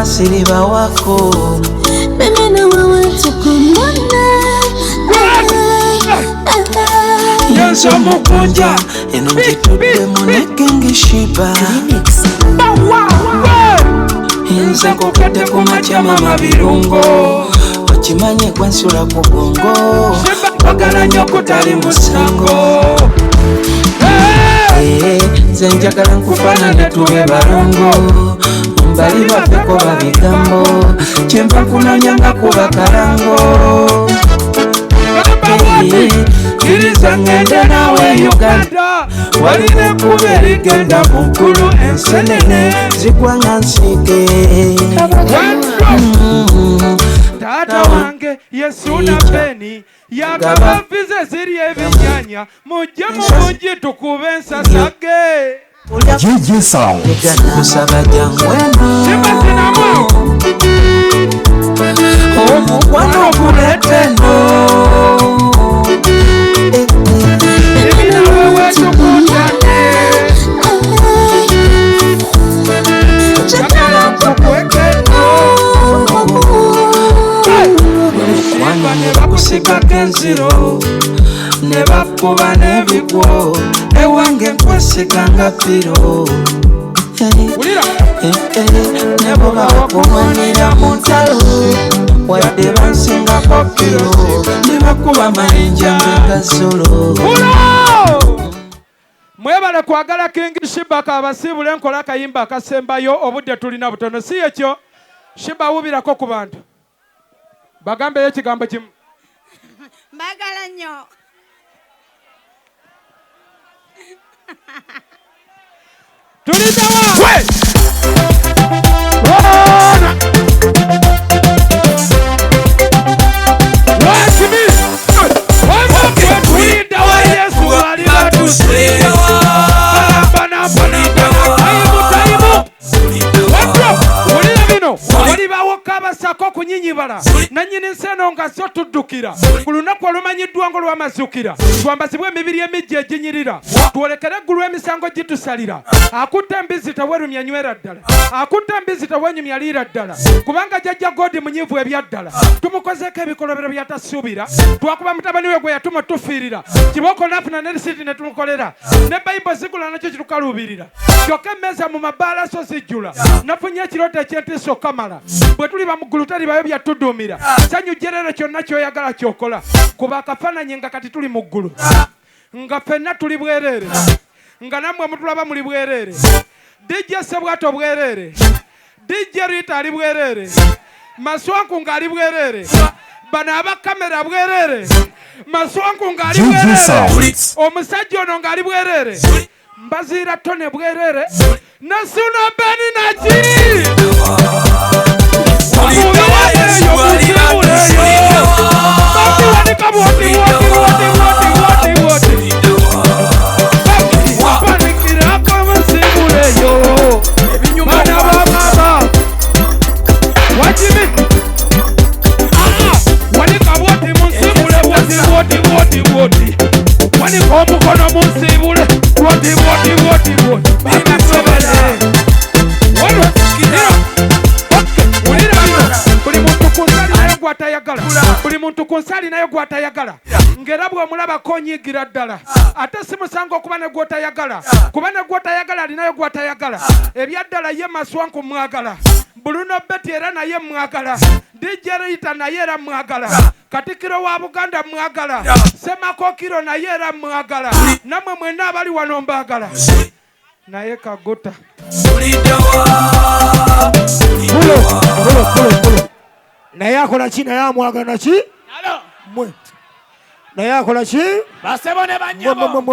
masiriba wako. Mimi na wewe tukumana. Yanzo mukunja eno mjitude moneke ngishiba. Inze nkokete kumachama mabirungo, okimanye kwansula ku bongo, wagala nnyo kutali musango. Nze njagala nkufaanane tube balongo, mbali bafeko babigambo, kyenva nkunoonyanga kuba kalango. Kiriza ngende nawe Uganda, walire kuba erigenda mu nkulu ensenene zigwanga nsike. Tata wange Yesu na Beni yagaba vize ziri ebinyanya mujje mungi tukube ensasage. JJ Sound Kusaba jangweno Simasinamo omukwano guleteno ebina wewe tukutane chakala kukwekeno Wano ne bakusigako enziro ne bakuba n'ebigwo ewange nkwesiganga piro. Ne bo bakuwanira mu ntalo wadde bansingako piro ne bakuba mayinja mbegasolo. Mwebale kwagala King Shibaka abasibule nkola akayimba akasembayo obudde tulina butono si ekyo Shiba wubirako ku bantu bagambe ekigambo kimu. Mbagala nnyo. Tulitawa we Sako kunyinyibala nanyini nseno nga so tuddukira ku lunaku olumanyiddwa ng'olw'amazukira twambazibwe emibiri emijja eginyirira twolekere eggulu emisango gitusalira akutta embizi tewerumya nywera ddala akutta embizi tewenyumya liira ddala kubanga jjajja godi munyivu ebya ddala tumukozeeko ebikolobero byatasuubira twakuba mutabani we gwe yatuma tufiirira kiboko nafuna ne risiti ne tumukolera ne bayibo zigula nakyo kitukaluubirira kyokka emmeeza mu mabaala so zijjula nafunye ekirooto ekyentiisa okamala bwe tuli bamugulu talibayo byatudumira sanyu jerere kyonna kyoyagala kyokola kuba akafaananyi nga kati tuli mu ggulu nga ffenna tuli bwereere nga nammwe mutulaba muli bwereere DJ Sebwato bwereere DJ Rita ali bwereere Maswanku ng'ali bwereere bano abakamera bwereere Maswanku ng'ali bwereere omusajja ono ng'ali bwereere mbaziira tone bwereere Nasuna Beni Naki buli muntu ku nsali nayo gw'atayagala ng'era bw'omulabako onyiigira ddala ate si musango okuba ne gw'otayagala kuba ne gw'otayagala alinayo gw'atayagala ebyaddala ye Maswanku mwagala Bruno Betty era naye mwagala DJ Rita naye era mwagala Katikiro wa Buganda mwagala Semakokiro naye era mwagala namwe mwenna abali wano mbagala naye Kaguta naye akola ki naye amwagala ki mwe naye akola ki basebo ne banyabo